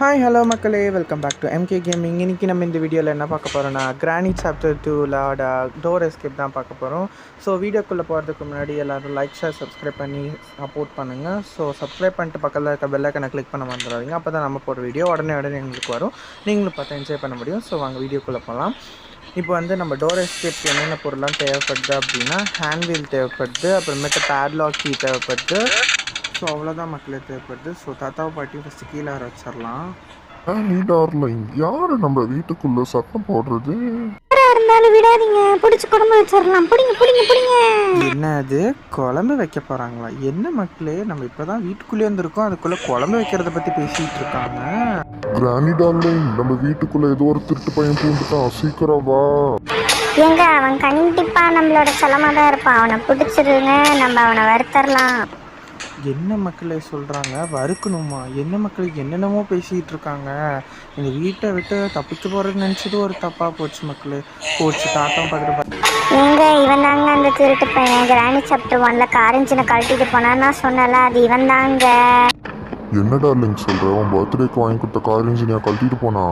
Hi hello மக்களே, welcome back to MK gaming. இன்றைக்கி நம்ம இந்த வீடியோவில் என்ன பார்க்க போகிறோன்னா கிரானி சாப்டர் 2 டோர் எஸ்கேப் தான் பார்க்க போகிறோம். ஸோ வீடியோக்குள்ளே போகிறதுக்கு முன்னாடி எல்லோரும் லைக் ஷேர் சப்ஸ்கிரைப் பண்ணி சப்போர்ட் பண்ணுங்கள். ஸோ சப்ஸ்கிரைப் பண்ணிட்டு பக்கத்தில் இருக்க பெல் ஐக்கனை கிளிக் பண்ண வந்துடாதீங்க. அப்போ தான் நம்ம போகிற வீடியோ உடனே எங்களுக்கு வரும், நீங்களும் பார்த்து என்ஜாய் பண்ண முடியும். ஸோ வாங்க வீடியோக்குள்ளே போகலாம். இப்போ வந்து நம்ம டோர் எஸ்கேப்க்கு என்னென்ன பொருள்லாம் தேவைப்படுது அப்படின்னா ஹேண்ட்வீல் தேவைப்படுது, அப்புறமேட்டு பேட்லாக் கீ தேவைப்படுது. ஸோ அவ்வளோதான் மக்களே தேவைப்படுது. ஸோ தாத்தாவை பாட்டியும் ஃபஸ்ட்டு கீழே வர வச்சிடலாம். நீ டார்லிங், யாரு நம்ம வீட்டுக்குள்ள சத்தம் போடுறது? இருந்தாலும் விடாதீங்க, பிடிச்சி குழம்பு வச்சிடலாம். பிடிங்க பிடிங்க பிடிங்க. என்ன அது குழம்பு வைக்க போகிறாங்களா? என்ன மக்களே, நம்ம இப்போ தான் வீட்டுக்குள்ளே இருந்திருக்கோம், அதுக்குள்ளே குழம்பு வைக்கிறத பற்றி பேசிகிட்டு இருக்காங்க. கிரானி டார்லிங், நம்ம வீட்டுக்குள்ள ஏதோ ஒரு திருட்டு பையன் பூந்துட்டான், சீக்கிரம் வா. எங்க அவன் கண்டிப்பா நம்மளோட செலமா தான் இருப்பான். அவனை பிடிச்சிருங்க, நம்ம அவனை வறுத்தரலாம். என்ன மக்களே சொல்கிறாங்க, வறுக்கணுமா? என்ன மக்களுக்கு என்னென்னமோ பேசிகிட்டு இருக்காங்க. இந்த வீட்டை விட்டு தப்பிச்சு போகிறதுன்னு நினச்சது ஒரு தப்பாக போச்சு மக்களே. போச்சு தாத்தா பார்த்துட்டு எங்க இவன் தாங்க அந்த திருட்டு பையன். கிரானி சாப்டர் 1ல காரஞ்சினை கழட்டிட்டு போனான்னு நான் சொன்னல, அது இவன் தாங்க. என்ன டார்லிங் சொல்ற? அவன் பர்த்டேக்கு வாங்கி கொடுத்த கார் இன்ஜினியா கழட்டிட்டு போனா.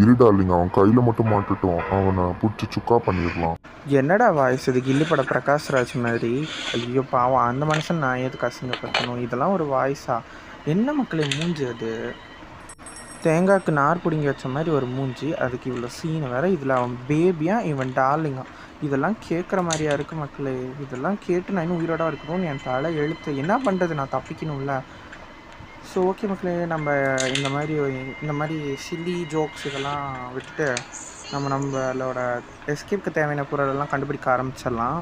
இரு டார்லிங், அவன் கையில மட்டும் மாட்டுட்டோம், அவனை பிடிச்சி சுக்கா பண்ணிடலாம். என்னடா வாய்ஸ் இது? கில்லி பட பிரகாஷ்ராஜ் மாதிரி. ஐயோ பாவம், அந்த மனுஷன் நான் எதுக்கு அசிங்கப்படுத்தணும்? இதெல்லாம் ஒரு வாய்ஸா? என்ன மக்களே மூஞ்சி அது? தேங்காய்க்கு நார் பிடுங்கி வச்ச மாதிரி ஒரு மூஞ்சி, அதுக்கு இவ்வளோ சீனை வேற. இதில் அவன் பேபியா, இவன் டார்லிங்கா? இதெல்லாம் கேட்குற மாதிரியா இருக்குது மக்களே. இதெல்லாம் கேட்டு நான் இன்னும் உயிரோட இருக்கணும்னு என் தலை எழுத்து. என்ன பண்ணுறது, நான் தப்பிக்கணும்ல. ஸோ ஓகே மக்களே, நம்ம இந்த மாதிரி சில்லி ஜோக்ஸ் இதெல்லாம் விட்டுட்டு நம்மளோட எஸ்கேப்க்கு தேவையான பொருளெல்லாம் கண்டுபிடிக்க ஆரம்பிச்சிடலாம்.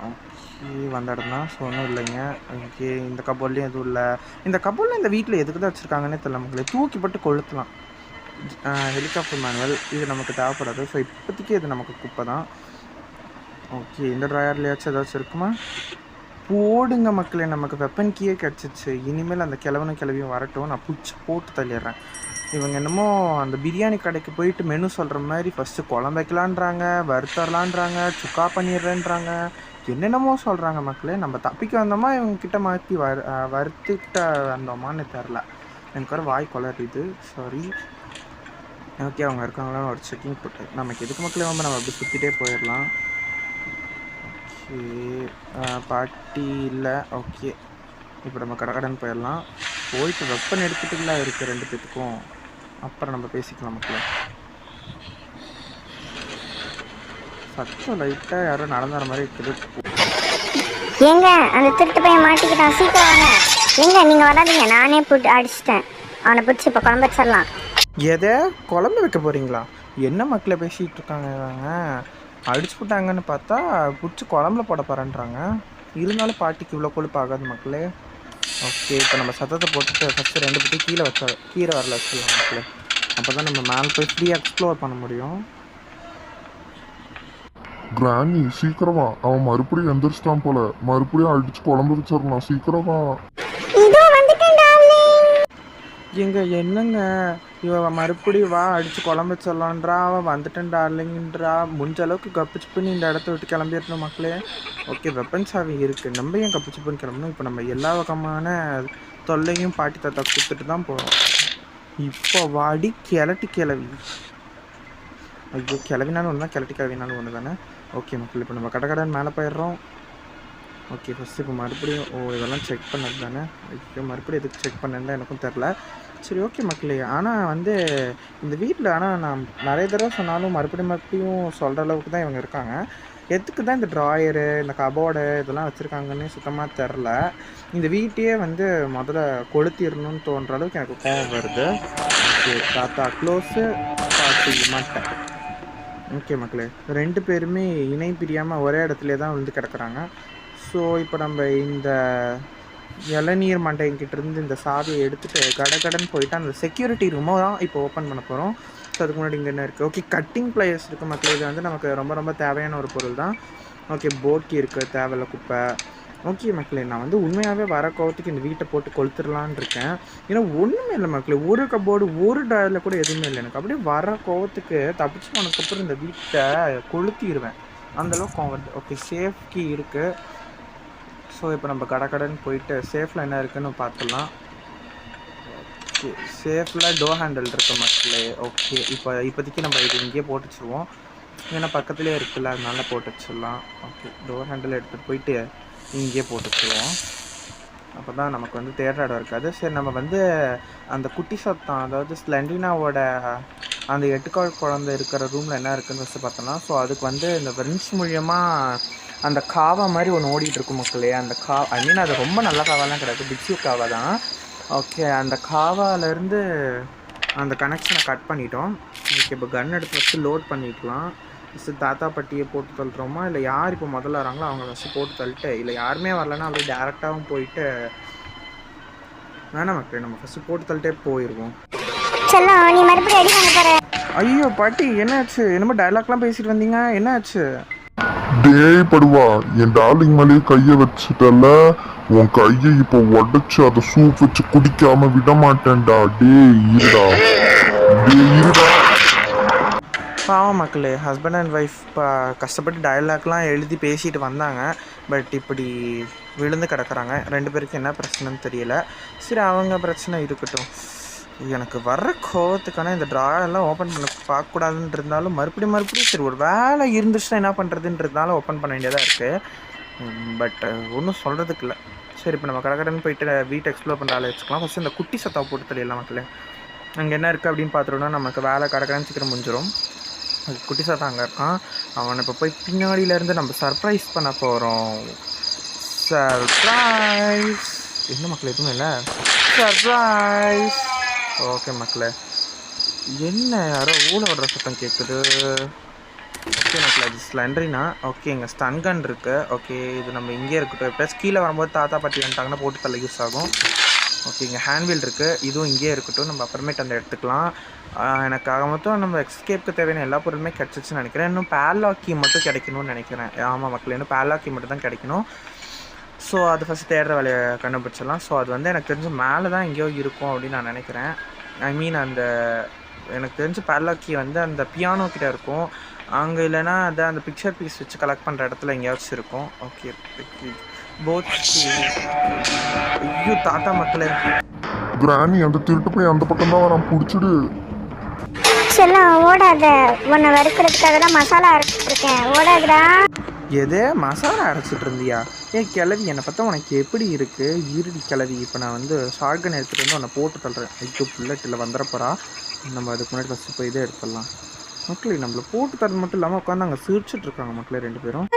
ஓகே, வந்த இடம் தான். ஸோ ஒன்றும் இல்லைங்க. ஓகே, இந்த கபோர்ட்லேயும் எதுவும் இல்லை. இந்த கபோர்டில் இந்த வீட்டில் எதுக்கு தான் வச்சுருக்காங்கன்னே தெரியல மக்களே. தூக்கி போட்டு கொளுத்தலாம். ஹெலிகாப்டர் மேனுவல் இது நமக்கு தேவைப்படாது. ஸோ இப்போதைக்கு இது நமக்கு குப்பை தான். ஓகே, இந்த ட்ராயர்லையாச்சும் ஏதாச்சும் இருக்குமா? போடுங்க மக்களே, நமக்கு வெப்பன் கீயே கிடச்சிச்சு. இனிமேல் அந்த கிளவியும் வரட்டும், நான் பிடிச்சி போட்டு தள்ளிடுறேன். இவங்க என்னமோ அந்த பிரியாணி கடைக்கு போயிட்டு மெனு சொல்கிற மாதிரி ஃபஸ்ட்டு குழம்பு வைக்கலான்றாங்க, வறுத்தரலான்றாங்க, சுக்கா பண்ணிடுறேன்றாங்க, என்னென்னமோ சொல்கிறாங்க மக்களே. நம்ம தப்பிக்க வந்தோமா இவங்கக்கிட்ட மாற்றி வறுத்துக்கிட்ட வந்தோமான்னு தெரில. எனக்கு ஒரு வாய் குளறிது, சாரி. ஓகே, அவங்க இருக்காங்களான்னு ஒரு செக்கிங் போட்டு நமக்கு எதுக்கு மக்களே நம்ம அப்படி சுற்றிட்டே போயிடலாம். பாட்டி இல்லை. ஓகே, இப்போ நம்ம கடன் போயிடலாம். போயிட்டு வெப்பன் எடுத்துட்டுலாம் இருக்குது ரெண்டு பேத்துக்கும், அப்புறம் நம்ம பேசிக்கலாம் மக்களே. சத்தம் லைட்டாக யாரோ நடந்து வர மாதிரி இருக்குது. ஏங்க அந்த திருட்டு பையன் மாட்டிக்கிட்டான், சீக்கிரம் வாங்க. எங்க நீங்கள் வராதீங்க, நானே அடிச்சிட்டேன் அவனை. பிடிச்சி இப்போ குழம்பு வச்சிடலாம். எதை குழம்பு வைக்க போகிறீங்களா? என்ன மக்களை பேசிகிட்டு இருக்காங்க? அடிச்சு போட்டாங்கன்னு பார்த்தா பிடிச்சி குழம்புல போட போகிறேன்றாங்க. இருந்தாலும் பாட்டிக்கு இவ்வளோ கொழுப்பு ஆகாது மக்களே. ஓகே, இப்போ நம்ம சத்தத்தை போட்டுட்டு ஃபஸ்ட்டு ரெண்டு பேர்த்தையும் கீழே வரல வச்சுக்கலாம் மக்களே. அப்போ தான் நம்ம மேலே போய் ஃப்ரீயாக எக்ஸ்ப்ளோர் பண்ண முடியும். கிரானி சீக்கிரமா, அவன் மறுபடியும் எந்திரிச்சிட்டான் போல. மறுபடியும் அடிச்சு குழம்பு வச்சிடலாம், சீக்கிரமா. எங்க என்னங்க இவன் மறுபடியும் வா அடித்து குழம்பு சொல்லலான்றா, அவன் வந்துட்டேன் டார்லிங்ன்றா. முடிஞ்ச அளவுக்கு கப்பிச்சு பண்ணி இந்த இடத்த விட்டு கிளம்பிடணும் மக்களே. ஓகே, வெப்பன் சாவி இருக்குது, நம்ம ஏன் கப்பிச்சு பண்ணி கிளம்பணும்? இப்போ நம்ம எல்லா வகமான தொல்லையும் பாட்டி தாத்தா கொடுத்துட்டு தான் போகிறோம். இப்போ வாடி கிளவி. ஐயோ, கிளவினாலும் ஒன்று தான், கிளவினாலும் ஒன்று தானே. ஓகே மக்கள், இப்போ நம்ம கடன் மேலே போயிடுறோம். ஓகே, ஃபஸ்ட்டு இப்போ மறுபடியும் இதெல்லாம் செக் பண்ணது தானே. ஐயோ, மறுபடியும் எதுக்கு செக் பண்ணேன்னு எனக்கும் தெரில. சரி ஓகே மக்களே, ஆனால் வந்து இந்த வீட்டில் நான் நிறைய தடவை சொன்னாலும் மறுபடியும் சொல்கிற அளவுக்கு தான் இவங்க இருக்காங்க. எதுக்கு தான் இந்த ட்ராயரு, இந்த கபோர்டு இதெல்லாம் வச்சுருக்காங்கன்னு சுத்தமாக தெரில. இந்த வீட்டையே வந்து முதல்ல கொளுத்திடணும்னு தோன்ற அளவுக்கு எனக்கு கோவம் வருது. ஓகே, தாத்தா க்ளோஸு, பாட்டி மாட்டேன். ஓகே மக்களே, ரெண்டு பேருமே இணை பிரியாமல் ஒரே இடத்துல தான் விழுந்து கிடக்குறாங்க. ஸோ இப்போ நம்ம இந்த இளநீர் மண்டைங்கிட்டேருந்து இந்த சாவியை எடுத்துகிட்டு கடன் போயிட்டு அந்த செக்யூரிட்டி ரூமை தான் இப்போ ஓப்பன் பண்ண போகிறோம். ஸோ அதுக்கு முன்னாடி இங்கே என்ன இருக்குது? ஓகே, கட்டிங் ப்ளையர்ஸ் இருக்குது மக்களே. இது வந்து நமக்கு ரொம்ப ரொம்ப தேவையான ஒரு பொருள் தான். ஓகே, போட்கி இருக்குது, தேவையில்ல குப்பை. ஓகே மக்களே, நான் வந்து உண்மையாகவே வர கோவத்துக்கு இந்த வீட்டை போட்டு கொளுத்துடலான் இருக்கேன். ஏன்னா ஒன்றுமே இல்லை மக்களே, ஒரு கபோர்டு ஒரு டாயில் கூட எதுவுமே இல்லை. எனக்கு அப்படியே வர கோவத்துக்கு தப்பிச்சு போனதுக்கப்புறம் இந்த வீட்டை கொளுத்திடுவேன், அந்தளவுக்கு கோவம் வருது. ஓகே, சேஃப் கீ இருக்குது. ஸோ இப்போ நம்ம கடன் போயிட்டு சேஃபில் என்ன இருக்குதுன்னு பார்த்துடலாம். ஓகே சேஃபில் டோர் ஹேண்டில் இருக்குது மக்களே. ஓகே இப்போதைக்கு நம்ம இது இங்கேயே போட்டு வச்சுருவோம். ஏன்னா பக்கத்துலேயே இருக்குல்ல, அதனால போட்டு வச்சிடலாம். ஓகே டோர் ஹேண்டில் எடுத்துகிட்டு போயிட்டு இங்கேயே போட்டு வச்சுருவோம். அப்போ தான் நமக்கு வந்து தேடுற இடம் இருக்காது. சரி நம்ம வந்து அந்த குட்டி சத்தம், அதாவது ஸ்லெண்டினாவோட அந்த 8 கால் குழந்தை இருக்கிற ரூமில் என்ன இருக்குதுன்னு ஃபஸ்ட்டு பார்த்தோன்னா, ஸோ அதுக்கு வந்து இந்த வென்ஸ் மூலியமாக அந்த காவா மாதிரி ஒன்று ஓடிட்டு இருக்கும் மக்களே. அந்த ஐ மீன் அது ரொம்ப நல்ல காவாலாம் கிடையாது, பிக்ஸு காவா தான். ஓகே அந்த காவாலேருந்து அந்த கனெக்ஷனை கட் பண்ணிட்டோம். ஓகே இப்போ கன் எடுத்து வச்சு லோட் பண்ணிக்கலாம். ஃபஸ்ட்டு தாத்தா பட்டியை போட்டு தள்ளுறோமா, இல்லை யார் இப்போ முதல்ல வராங்களோ அவங்க ஃபஸ்ட்டு போட்டு தள்ளிட்டு, இல்லை யாருமே வரலன்னா அப்படியே டேரெக்டாகவும் போயிட்டு வேணாம் மக்களே, நம்ம ஃபஸ்ட்டு போட்டு தள்ளிட்டே போயிடுவோம். நீ மறுபடியும் அடி வாங்க போற. ஐயோ பாட்டி என்னாச்சு? என்னமோ டைலாக்லாம் பேசிட்டு வந்தீங்க, என்னாச்சு? டேய் படுவா, என் டார்லிங் மேலேயே கையை வச்சுட்டல, உன் கையை இப்போ உடச்சு அதை சூப் வச்சு குடிக்காம விட மாட்டேன்டா. டேய் இருடா, பாவம் மக்களே, ஹஸ்பண்ட் அண்ட் ஒய்ஃப் கஷ்டப்பட்டு டயலாக்லாம் எழுதி பேசிட்டு வந்தாங்க. பட் இப்படி விழுந்து கிடக்குறாங்க. 2 பேருக்கு என்ன பிரச்சனைன்னு தெரியல. சரி அவங்க பிரச்சனை இருக்கட்டும். எனக்கு வர்ற கோவத்துக்கான இந்த ட்ராயெல்லாம் ஓப்பன் பண்ண பார்க்கக்கூடாதுன்னு இருந்தாலும் மறுபடியும் சரி ஒரு வேலை இருந்துச்சுன்னா என்ன பண்ணுறதுன்றதுனால ஓப்பன் பண்ண வேண்டியதாக இருக்குது. பட் ஒன்றும் சொல்கிறதுக்கு இல்லை. சரி இப்போ நம்ம கடற்கடன்னு போயிட்டு வீட்டை எக்ஸ்ப்ளோர் பண்ணுற ஆளை வச்சுக்கலாம். ஃபஸ்ட்டு இந்த குட்டி சத்தா போட்டு தெரியலாம் மக்களே. அங்கே என்ன இருக்குது அப்படின்னு பார்த்துட்டோம்னா நமக்கு வேலை கடற்கடன்னு சீக்கிரம் முடிஞ்சிடும். அது குட்டி சாத்தா அங்கே இருக்கான். அவனை இப்போ போய் பின்னாடியிலேருந்து நம்ம சர்ப்ரைஸ் பண்ண போகிறோம். சர்ப்ரைஸ். என்ன மக்கள் எதுவுமே இல்லை, சர்ப்ரைஸ். ஓகே மக்களே, என்ன யாரோ ஊழ விடுற சத்தம் கேட்குது. ஓகே மக்களே, அது ஸ்லெண்டரினா. ஓகே இங்கே ஸ்டன் கன் இருக்குது. ஓகே இது நம்ம இங்கே இருக்கட்டும். இப்போ கீழே வரும்போது தாத்தா பாட்டி வந்துட்டாங்கன்னா போட்டு தள்ள யூஸ் ஆகும். ஓகே இங்கே ஹேண்ட்வீல் இருக்குது, இதுவும் இங்கேயே இருக்கட்டும். நம்ம அப்புறமேட்டு அந்த எடுத்துக்கலாம். எனக்காக மொத்தம் நம்ம எக்ஸ்கேப்புக்கு தேவையான எல்லா பொருளுமே கிடச்சிச்சுன்னு நினைக்கிறேன். இன்னும் பேட்லாக்கி மட்டும் கிடைக்கணும்னு நினைக்கிறேன். ஆமாம் மக்களே, இன்னும் பேட்லாக்கி மட்டும் தான் கிடைக்கணும். ஸோ அது ஃபஸ்ட்டு தேடுற வேலையை கண்டுபிடிச்சிடலாம். ஸோ அது வந்து எனக்கு தெரிஞ்சு மேலே தான் எங்கேயோ இருக்கும் அப்படின்னு நான் நினைக்கிறேன். ஐ மீன் அந்த எனக்கு தெரிஞ்சு பேட்லாக்கி வந்து அந்த பியானோ கிட்டே இருக்கும். அங்கே இல்லைன்னா அதை அந்த பிக்சர் பீஸ் வச்சு கலெக்ட் பண்ணுற இடத்துல எங்கேயாச்சும் இருக்கும். ஓகே ஐயோ தாத்தா மக்களே, கிராணி அந்த திருட்டு போய் அந்த பக்கம் தான் வரான், பிடிச்சிடு. செல்லம் ஓடாத, உன்னை வறுக்கிறதுக்காக தான் மசாலா அரைச்சிட்ருக்கேன், ஓடாதடா. எது மசாலா அரைச்சிட்டு இருந்தியா? ஏன் கிளவி, என்னை பார்த்தா உனக்கு எப்படி இருக்குது? இறுதி கிளவி. இப்போ நான் வந்து ஷார்ட்கன் எடுத்துகிட்டு வந்து உன்னை போட்டு தள்ளுறேன். ஐயோ புல்லட்டில் வந்துடப்போறா. நம்ம அதுக்கு முன்னாடி ஃபஸ்ட்டு போய் இதே எடுத்துடலாம் மக்களே. நம்மளை போட்டு தரது மட்டும் இல்லாமல் உட்காந்து அங்கே சிரிச்சுட்டு இருக்காங்க மக்களே 2 பேரும்.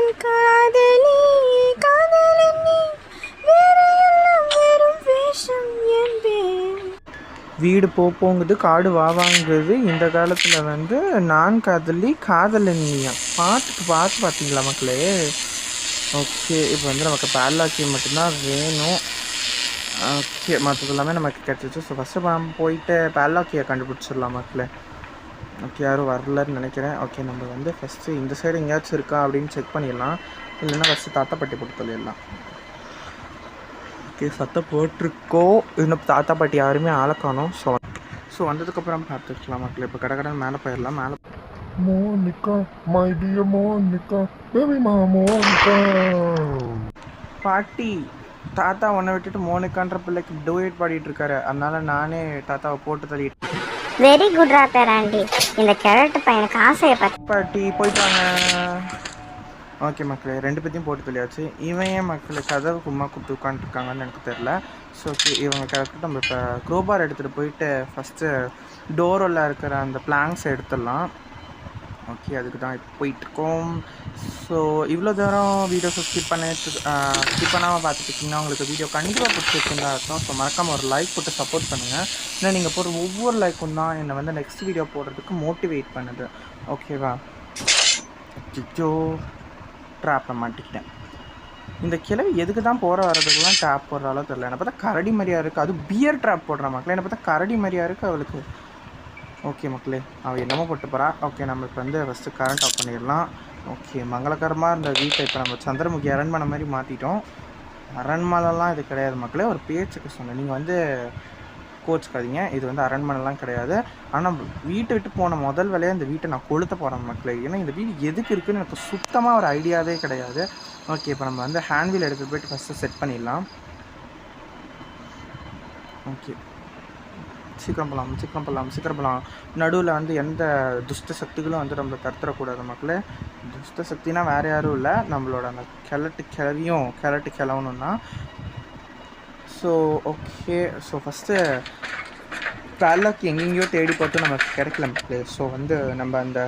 வீடு போங்குது, காடு வாங்குது. இந்த காலத்தில் வந்து நான் காதலி காதலன்னியா பார்த்து பார்த்தீங்களா மக்களே? ஓகே இப்போ வந்து நமக்கு பேட்லாக்கி மட்டும்தான் வேணும். ஓகே மற்றது எல்லாமே நமக்கு கிடச்சிச்சு. ஸோ ஃபஸ்ட்டு நம்ம போயிட்டு பேட்லாக்கியை கண்டுபிடிச்சிடலாம் மக்களே. ஓகே யாரும் வரலன்னு நினைக்கிறேன். ஓகே நம்ம வந்து ஃபஸ்ட்டு இந்த சைடு எங்கேயாச்சும் இருக்கா அப்படின்னு செக் பண்ணிடலாம். இல்லைன்னா ஃபஸ்ட்டு தாத்தா பட்டி போட்டு சொல்லிடலாம். ஓகே சத்தம் போட்டிருக்கோம். இன்னும் தாத்தா பாட்டி யாருமே ஆளை காணோம். ஸோ வந்ததுக்கப்புறம் பார்த்துக்கலாம் மக்கள். இப்போ கடற்கடன் மேலே போயிடலாம். மேலே Monica my dear Monica baby மா மோனிகா. பாட்டி தாத்தா உன்னை விட்டுட்டு மோனிகான்ற பிள்ளைக்கு டூயட் பாடிட்டு இருக்காரு. அதனால நானே தாத்தாவை போட்டு தள்ளிட்டு. Very good wrapper aunty. இந்த கிழட்டு பையனுக்கு ஆசையை பார்த்து பாட்டி போயிட்டாங்க. ஓகே மக்களே 2 பேத்தையும் போட்டு தெரியாச்சு. இவன் ஏன் மக்கள் கதவு கும்மா கொடுத்து உட்காந்துருக்காங்கன்னு எனக்கு தெரில. ஸோ ஓகே இவங்க கிடக்கிட்டு நம்ம இப்போ க்ரோபார் எடுத்துகிட்டு போயிட்டு ஃபஸ்ட்டு டோரில் இருக்கிற அந்த பிளாங்க்ஸை எடுத்துடலாம். ஓகே அதுக்கு தான் இப்போ போயிட்டுருக்கோம். ஸோ இவ்வளோ தூரம் வீடியோஸை ஸ்கிப் பண்ணாமல் பார்த்துட்டு இருக்கீங்கன்னா உங்களுக்கு வீடியோ கண்டிப்பாக பிடிச்சிருக்குன்னு அர்த்தம். ஸோ மறக்காமல் ஒரு லைக் போட்டு சப்போர்ட் பண்ணுங்கள். ஏன்னா நீங்கள் போடுற ஒவ்வொரு லைக்கும் தான் என்னை வந்து நெக்ஸ்ட் வீடியோ போடுறதுக்கு மோட்டிவேட் பண்ணுது. ஓகேவா? அச்சோ ட்ராப்பில் மாட்டிக்கிட்டேன். இந்த கிழவி எதுக்கு தான் போகிற வரதுக்குலாம் ட்ராப் போடுறாலோ தெரியல. என்னை பார்த்தா கரடி மாதிரியா இருக்குது. அது பியர் ட்ராப் போடுற மக்களே. என்னை பார்த்தா கரடி மாதிரியா இருக்குது அவளுக்கு. ஓகே மக்களே அவள் என்னமோ போட்டு போகிறா. ஓகே நம்ம இப்போ வந்து ஃபஸ்ட்டு கரண்ட் ஆஃப் பண்ணிடலாம். ஓகே மங்களகரமாக இருந்த வீட்டை இப்போ நம்ம சந்திரமுகி அரண்மனை மாதிரி மாற்றிட்டோம். அரண்மனைலாம் இது கிடையாது மக்களே, ஒரு பேச்சுக்கு சொன்னேன். நீங்கள் வந்து கோச்சுக்காதீங்க, இது வந்து அரண்மனைலாம் கிடையாது. ஆனால் வீட்டை விட்டு போன முதல் வேலையாக இந்த வீட்டை நான் கொளுத்த போகிறேன் மக்களே. ஏன்னா இந்த வீடு எதுக்கு இருக்குதுன்னு எனக்கு சுத்தமாக ஒரு ஐடியாவே கிடையாது. ஓகே இப்போ நம்ம வந்து ஹேண்ட்வீல் எடுத்துகிட்டு போய்ட்டு ஃபஸ்ட்டு செட் பண்ணிடலாம். ஓகே சீக்கிரம் போகலாம். நடுவில் வந்து எந்த துஷ்ட சக்திகளும் வந்து நம்மளை தடுத்துடக்கூடாது மக்களே. துஷ்ட சக்தினா வேறு யாரும் இல்லை, நம்மளோட அந்த கிழட்டு கிளவணும் தான். ஸோ ஓகே, ஸோ ஃபஸ்ட்டு பேர்லாக் எங்கெங்கேயோ தேடி போட்டு நமக்கு கிடைக்கல மக்களே. ஸோ வந்து நம்ம அந்த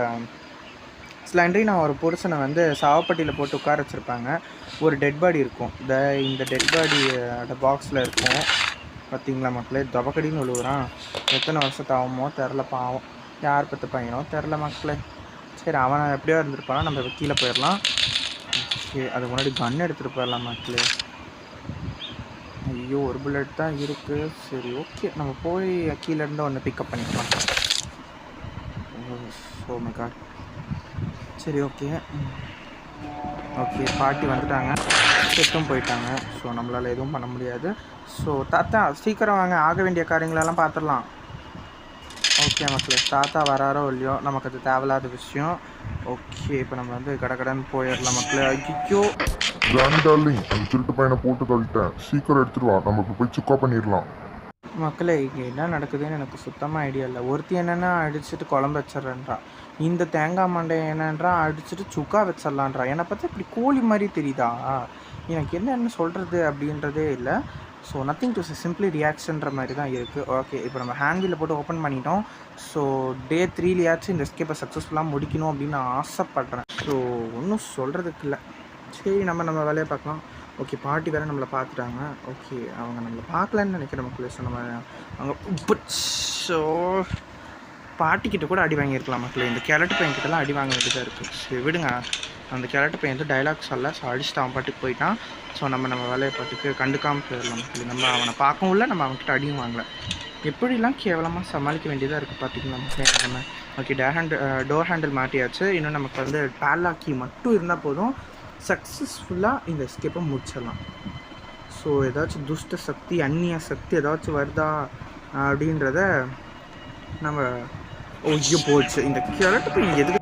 ஸ்லண்டரினா ஒரு புருஷனை வந்து சாவப்பட்டியில் போட்டு உட்கார வச்சுருப்பாங்க. ஒரு டெட் பாடி இருக்கும், இந்த டெட் பாடியோட பாக்ஸில் இருக்கும் பார்த்தீங்களா மக்களே. தபக்கடின்னு விழுவுறான். எத்தனை வருஷத்து ஆகுமோ தெரில, பாவம் யார் பற்ற பையனோ தெரில மக்களே. சரி, அவன் எப்படியோ இருந்திருப்பானா, நம்ம கீழே போயிடலாம். ஓகே, அதுக்கு முன்னாடி கன் எடுத்துகிட்டு போயிடலாம் மக்களே. ஐயோ, ஒரு புல்லட் தான் இருக்குது. சரி ஓகே, நம்ம போய் கீழேருந்து ஒன்று பிக்கப் பண்ணிக்கலாம். Oh my God. சரி ஓகே, பாட்டி வந்துட்டாங்க, செத்தும் போயிட்டாங்க. ஸோ நம்மளால் எதுவும் பண்ண முடியாது. ஸோ தாத்தா சீக்கிரம் வாங்க, ஆக வேண்டிய காரியங்களெல்லாம் பார்த்துடலாம். ஓகே மக்களே, தாத்தா வராரோ இல்லையோ நமக்கு அது தேவையில்லாத விஷயம். ஓகே, இப்போ நம்ம வந்து கடகடன்னு போயிடலாம் மக்களே. ஐயோ டார்லிங், அந்த திருட்டு பையனை போட்டு தள்ளிட்டேன், சீக்கிரம் எடுத்துட்டு வா, நம்ம இப்போ போய் சுக்கா பண்ணிடலாம். மக்களே, இங்கே என்ன நடக்குதுன்னு எனக்கு சுத்தமாக ஐடியா இல்லை. ஒருத்தி என்னென்னா அடிச்சுட்டு குழம்பு வச்சிட்றேன்றா, இந்த தேங்காய் மண்டை என்னன்றா அடிச்சுட்டு சுக்கா வச்சிடலான்றா. என்னை பார்த்தா இப்படி கோழி மாதிரி தெரியுதா? எனக்கு என்னென்னு சொல்கிறது அப்படின்றதே இல்லை. ஸோ நத்திங் டு சிம்பிளி ரியாக்ஷன்ற மாதிரி தான் இருக்குது. ஓகே, இப்போ நம்ம ஹேண்ட்வீலில் போட்டு ஓப்பன் பண்ணிட்டோம். ஸோ டே 3லயாச்சும் இந்த எஸ்கேப்பை சக்ஸஸ்ஃபுல்லாக முடிக்கணும் அப்படின்னு நான் ஆசைப்பட்றேன். ஸோ ஒன்றும் சொல்கிறதுக்கு இல்லை. சரி, நம்ம வேலையை பார்க்கலாம். ஓகே, பாட்டி வேறு நம்மளை பார்த்துட்டாங்க. ஓகே, அவங்க நம்மளை பார்க்கலன்னு நினைக்கிற மக்களே. ஸோ நம்ம அங்கே ஸோ பாட்டிக்கிட்ட கூட அடி வாங்கியிருக்கலாம் மக்களே. இந்த கிழட்டு பையன்கிட்டலாம் அடி வாங்க வேண்டியதாக இருக்குது. சரி விடுங்க, அந்த கிழட்டு பையன் வந்து டைலாக்ஸ் அல்ல. ஸோ அடிச்சுட்டு அவன் பாட்டுக்கு போயிட்டான். ஸோ நம்ம வேலையை பாட்டுக்கு கண்டுக்காமல் போயிடலாம் மக்களே. நம்ம அவனை பார்க்கவும் இல்லை, நம்ம அவன்கிட்ட அடியும் வாங்கலை. எப்படிலாம் கேவலமாக சமாளிக்க வேண்டியதாக இருக்குது பார்த்திங்களா மக்களே. நம்ம ஓகே, டோர் ஹேண்டில் மாட்டியாச்சு. இன்னும் நமக்கு வந்து பேர்லாக்கி மட்டும் இருந்தால் போதும், சக்ஸஸ்ஃபுல்லாக இந்த எஸ்கேப்பை முடிச்சிடலாம். ஸோ ஏதாச்சும் துஷ்ட சக்தி, அந்நிய சக்தி ஏதாச்சும் வருதா அப்படின்றத நம்ம ஐயோ போச்சு. இந்த கிழட்டுக்கு நீங்கள் எதுக்கு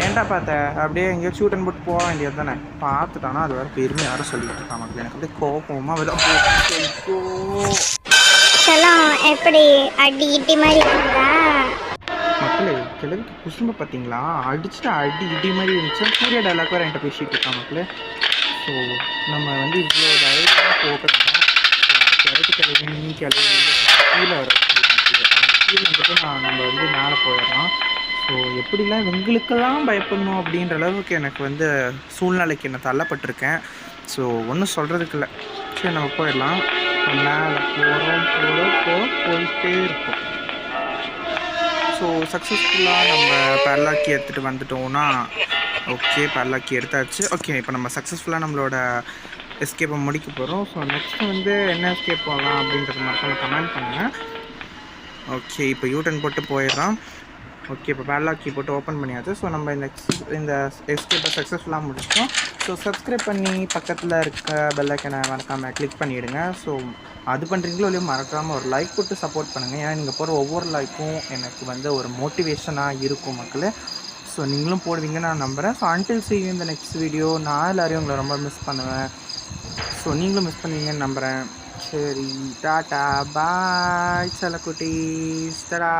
ஏன்டா பார்த்த? அப்படியே எங்கேயோ ஷூட்டன் போட்டு போக வேண்டியது தானே. பார்த்துட்டானா அது வேறு பெருமையாக சொல்லிட்டு இருக்கான் மக்கள். எனக்கு அப்படியே கோபமாக எப்படி அடி இடி மாதிரி இருந்தா மக்களே. கிழவிக்கு குசும்பு பார்த்தீங்களா? அடிச்சுட்டு அடி இடி மாதிரி இருந்துச்சு. சூரிய டைலாக் வேறு என்கிட்ட பேசிகிட்டு இருக்கான் மக்களே. ஸோ நம்ம வந்து இவ்வளோ டைலாக போகிறோம். கிழவி கீழே வர கீழே வந்துட்டு நம்ம வந்து மேலே போயிடலாம். ஸோ எப்படிலாம் இவங்களுக்கெல்லாம் பயப்படணும் அப்படின்ற அளவுக்கு எனக்கு வந்து சூழ்நிலைக்கு என்ன தள்ளப்பட்டிருக்கேன். ஸோ ஒன்றும் சொல்கிறதுக்கு இல்லை. சரி, நம்ம போயிடலாம். மேலே போயிட்டே இருக்கோம். ஸோ சக்ஸஸ்ஃபுல்லாக நம்ம பேர்லாக்கி எடுத்துகிட்டு வந்துட்டோம்னா ஓகே, பேர்லாக்கி எடுத்தாச்சு. ஓகே, இப்போ நம்ம சக்ஸஸ்ஃபுல்லாக நம்மளோட எஸ்கேப்பை முடிக்க போகிறோம். ஸோ நெக்ஸ்ட்டு வந்து என்ன எஸ்கேப் போகலாம் அப்படின்றத மட்டும் கமெண்ட் பண்ணுங்கள். ஓகே, இப்போ யூட்டன் போட்டு போயிடலாம். ஓகே, இப்போ பேர்லாக்கி போட்டு ஓப்பன் பண்ணியாச்சு. ஸோ நம்ம இந்த எஸ்கேப்பை சக்ஸஸ்ஃபுல்லாக முடிச்சிட்டோம். ஸோ சப்ஸ்கிரைப் பண்ணி பக்கத்தில் இருக்க பெல் ஐக்கனை மறக்காமல் கிளிக் பண்ணிவிடுங்க. ஸோ அது பண்ணுறீங்களோ இல்லையோ மறக்காமல் ஒரு லைக் போட்டு சப்போர்ட் பண்ணுங்கள். ஏன்னா நீங்கள் போகிற ஒவ்வொரு லைக்கும் எனக்கு வந்து ஒரு மோட்டிவேஷனாக இருக்கும் மக்களே. ஸோ நீங்களும் போடுவீங்கன்னு நான் நம்புகிறேன். So until see you in the next video. நான் எல்லோரையும் உங்களை ரொம்ப மிஸ் பண்ணுவேன். ஸோ நீங்களும் மிஸ் பண்ணுவீங்கன்னு நம்புகிறேன். சரி, டாட்டா பாய் செல்லக்குட்டீஸ். தடா.